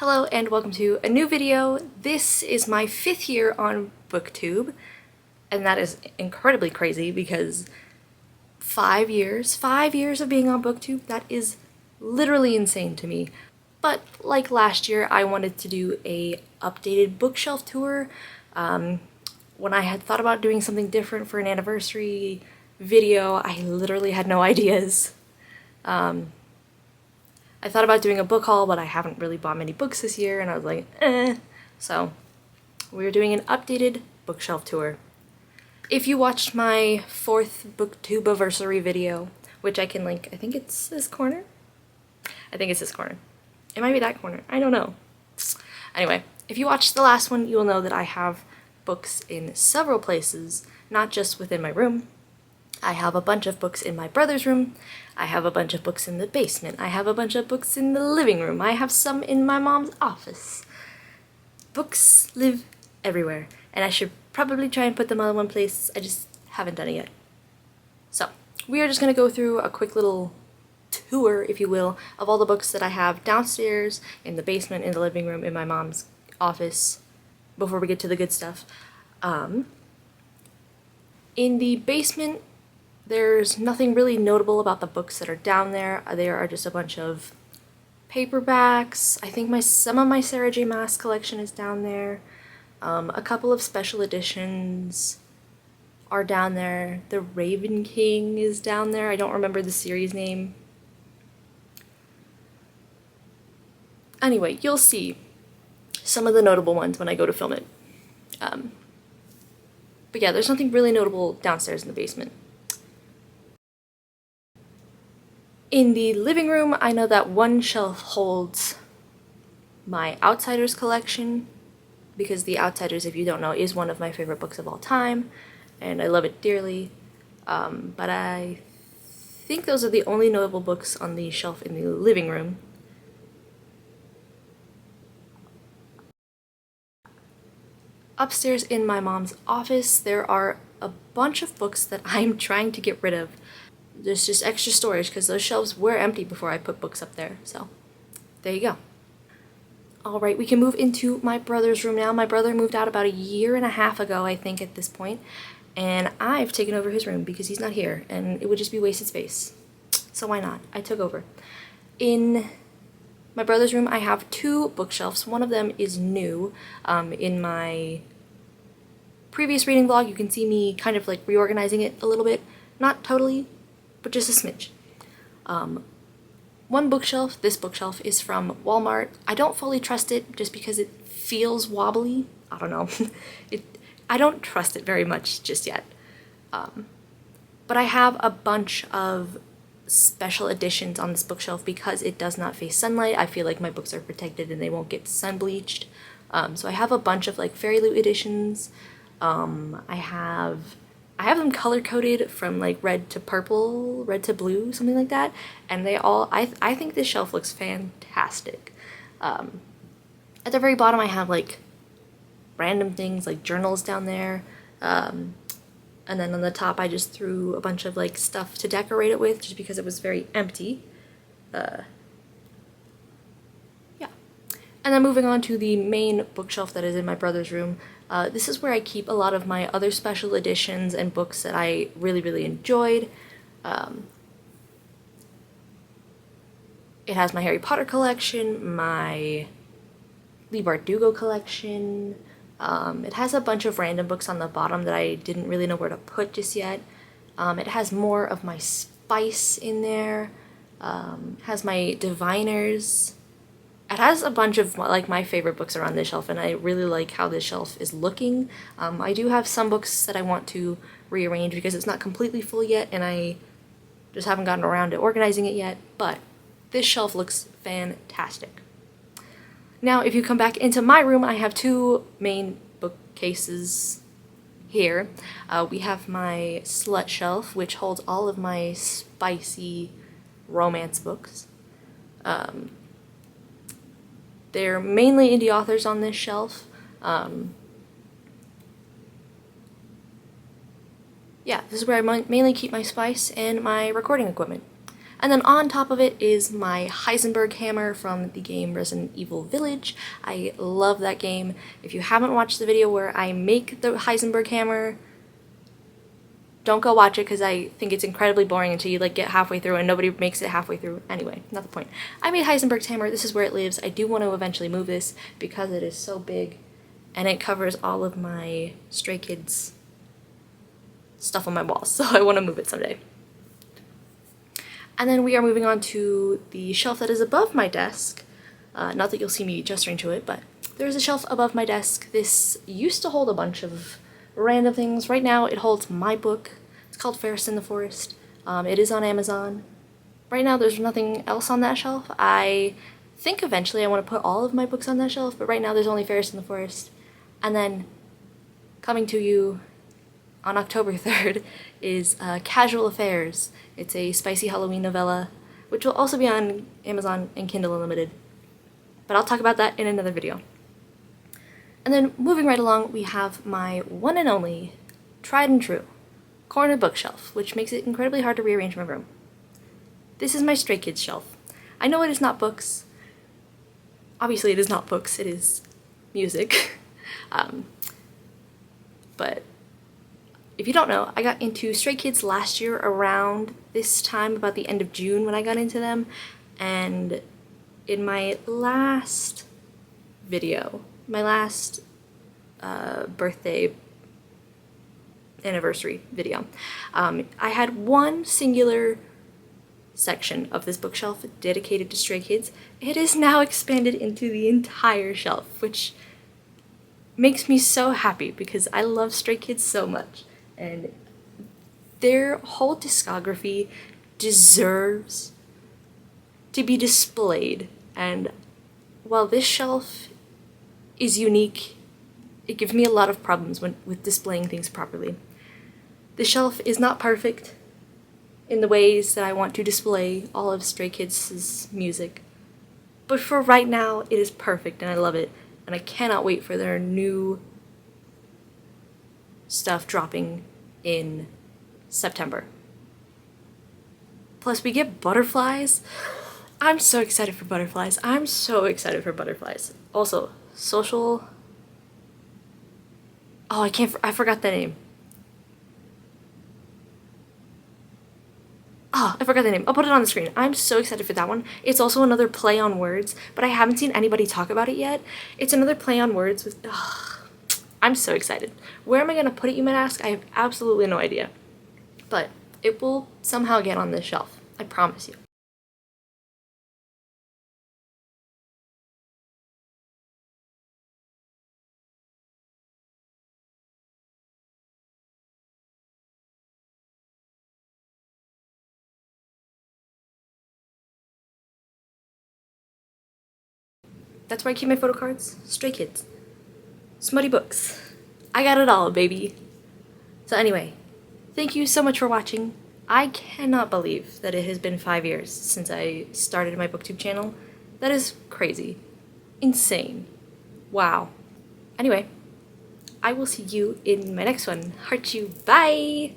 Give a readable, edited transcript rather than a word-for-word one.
Hello and welcome to a new video. This is my 5th year on Booktube, and that is incredibly crazy because 5 years of being on Booktube, that is literally insane to me. But like last year, I wanted to do a updated bookshelf tour. When I had thought about doing something different for an anniversary video, I literally had no ideas. I thought about doing a book haul, but I haven't really bought many books this year, and I was like, eh. So, we're doing an updated bookshelf tour. If you watched my 4th Booktube-iversary video, which I can link, I think it's this corner? I think it's this corner. It might be that corner. I don't know. Anyway, if you watched the last one, you will know that I have books in several places, not just within my room. I have a bunch of books in my brother's room, I have a bunch of books in the basement, I have a bunch of books in the living room, I have some in my mom's office. Books live everywhere, and I should probably try and put them all in one place, I just haven't done it yet. So, we are just going to go through a quick little tour, if you will, of all the books that I have downstairs, in the basement, in the living room, in my mom's office, before we get to the good stuff. In the basement, there's nothing really notable about the books that are down there. There are just a bunch of paperbacks. I think some of my Sarah J. Maas collection is down there. A couple of special editions are down there. The Raven King is down there. I don't remember the series name. Anyway, you'll see some of the notable ones when I go to film it. But yeah, there's nothing really notable downstairs in the basement. In the living room, I know that one shelf holds my Outsiders collection, because The Outsiders, if you don't know, is one of my favorite books of all time, and I love it dearly. But I think those are the only notable books on the shelf in the living room. Upstairs in my mom's office, there are a bunch of books that I'm trying to get rid of. There's just extra storage because those shelves were empty before I put books up there, so there you go. Alright, we can move into my brother's room now. My brother moved out about 1.5 years ago, I think, at this point, and I've taken over his room because he's not here, and it would just be wasted space. So why not? I took over. In my brother's room, I have 2 bookshelves. One of them is new. In my previous reading vlog, you can see me kind of like reorganizing it a little bit. Not totally, but just a smidge. One bookshelf, this bookshelf, is from Walmart. I don't fully trust it just because it feels wobbly. I don't know. I don't trust it very much just yet. But I have a bunch of special editions on this bookshelf because it does not face sunlight. I feel like my books are protected and they won't get sun bleached. So I have a bunch of like Fairy Loot editions. I have them color-coded from like red to purple, red to blue, something like that, and they all, I think this shelf looks fantastic. At the very bottom I have like random things like journals down there, and then on the top I just threw a bunch of like stuff to decorate it with just because it was very empty. Yeah. And then moving on to the main bookshelf that is in my brother's room. This is where I keep a lot of my other special editions and books that I really enjoyed. It has my Harry Potter collection, my Leigh Bardugo collection. It has a bunch of random books on the bottom that I didn't really know where to put just yet. It has more of my spice in there. It has my diviners. It has a bunch of like my favorite books are on this shelf, and I really like how this shelf is looking. I do have some books that I want to rearrange because it's not completely full yet, and I just haven't gotten around to organizing it yet, but this shelf looks fantastic. Now, if you come back into my room, I have 2 main bookcases here. We have my Slut shelf, which holds all of my spicy romance books. They're mainly indie authors on this shelf. Yeah, this is where I mainly keep my spice and my recording equipment. And then on top of it is my Heisenberg hammer from the game Resident Evil Village. I love that game. If you haven't watched the video where I make the Heisenberg hammer, don't go watch it because I think it's incredibly boring until you like get halfway through and nobody makes it halfway through. Anyway, not the point. I made Heisenberg's hammer. This is where it lives. I do want to eventually move this because it is so big and it covers all of my Stray Kids stuff on my walls, so I want to move it someday. And then we are moving on to the shelf that is above my desk. Not that you'll see me gesturing to it, but there is a shelf above my desk. This used to hold a bunch of random things. Right now it holds my book. It's called Ferris in the Forest. It is on Amazon. Right now there's nothing else on that shelf. I think eventually I want to put all of my books on that shelf, but right now there's only Ferris in the Forest. And then coming to you on October 3rd is Casual Affairs. It's a spicy Halloween novella, which will also be on Amazon and Kindle Unlimited. But I'll talk about that in another video. And then moving right along, we have my one and only, tried and true, corner bookshelf, which makes it incredibly hard to rearrange my room. This is my Stray Kids shelf. I know it is not books. Obviously it is not books, it is music. But if you don't know, I got into Stray Kids last year around this time, about the end of June when I got into them, and in my last video, my last birthday anniversary video, I had one singular section of this bookshelf dedicated to Stray Kids. It is now expanded into the entire shelf, which makes me so happy because I love Stray Kids so much, and their whole discography deserves to be displayed. And while this shelf is unique, it gives me a lot of problems with displaying things properly. The shelf is not perfect in the ways that I want to display all of Stray Kids' music, but for right now it is perfect and I love it, and I cannot wait for their new stuff dropping in September. Plus we get butterflies. I'm so excited for butterflies. I'm so excited for butterflies. Also, social... Oh, I forgot the name. Oh, I forgot the name. I'll put it on the screen. I'm so excited for that one. It's also another play on words, but I haven't seen anybody talk about it yet. It's another play on words with... I'm so excited. Where am I going to put it, you might ask? I have absolutely no idea. But it will somehow get on this shelf. I promise you. That's where I keep my photo cards. Stray Kids. Smutty books. I got it all, baby. So anyway, thank you so much for watching. I cannot believe that it has been 5 years since I started my Booktube channel. That is crazy. Insane. Wow. Anyway, I will see you in my next one. Heart you. Bye!